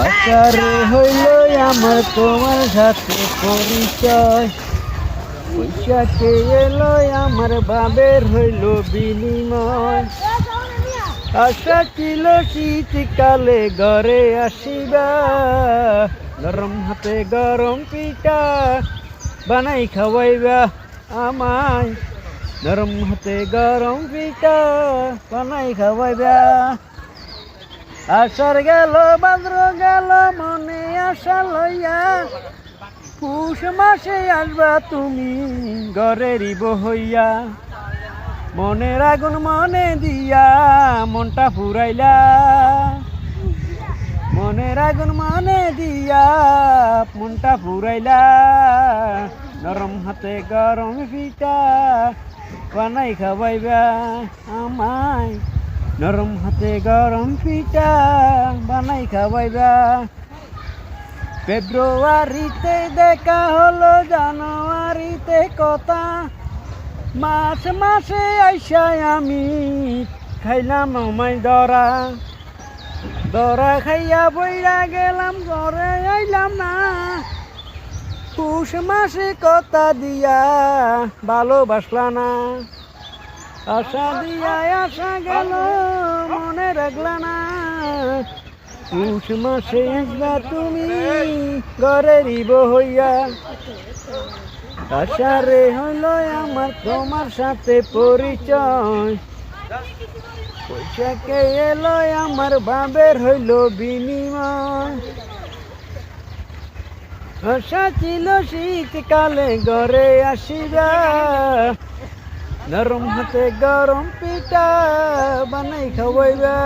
আশারে হইল আমার তোমার সাথে পরিচয়, পয়সাকে এলো আমার বাবের হইল বিনিময়। আশা ছিল শীতকালে ঘরে আসিবা, গরম হাতে গরম পিঠা বানাই খাওয়াইবা আমায়, গরম হাতে গরম পিঠা বানাই খাওয়াইবা। আষাঢ় গেল ভাদ্র গেল মনে আশা লইয়া, পুষ মাসে আসবা তুমি ঘরেরই বহইয়া। মনের আগুন মনে দিয়া মনটা ফুরাইলা, মনের আগুন মনে দিয়া মনটা ফুরাইলা। নরম হাতে গরম পিঠা বানাই খাওয়াইবা আমায়, নরম হাতে গরম পিঠা বানাই খাওয়াইবা। ফেব্রুয়ারিতে দেখা হলো জানুয়ারিতে কথা, মাস মাসে আইসায় আমি খাইলাম আমায় ধরা, ধরা খাইয়া বইরা গেলাম ঘরে আইলাম না। পুষ মাসে কথা দিয়া ভালোবাসলা না, আশা দিয়া আশা গেল মনে রাখলা না। পুষ মাসে আসবা তুমি ঘরেরই বহইয়া, আশারে হইল আমার তোমার সাথে পরিচয়, পয়সাকে এলো আমার বাবের হইল বিনিময়। আশা ছিল শীতকালে ঘরে আসিবা, নরম হাতে গরম পিঠা বানাই খাওয়াইবা।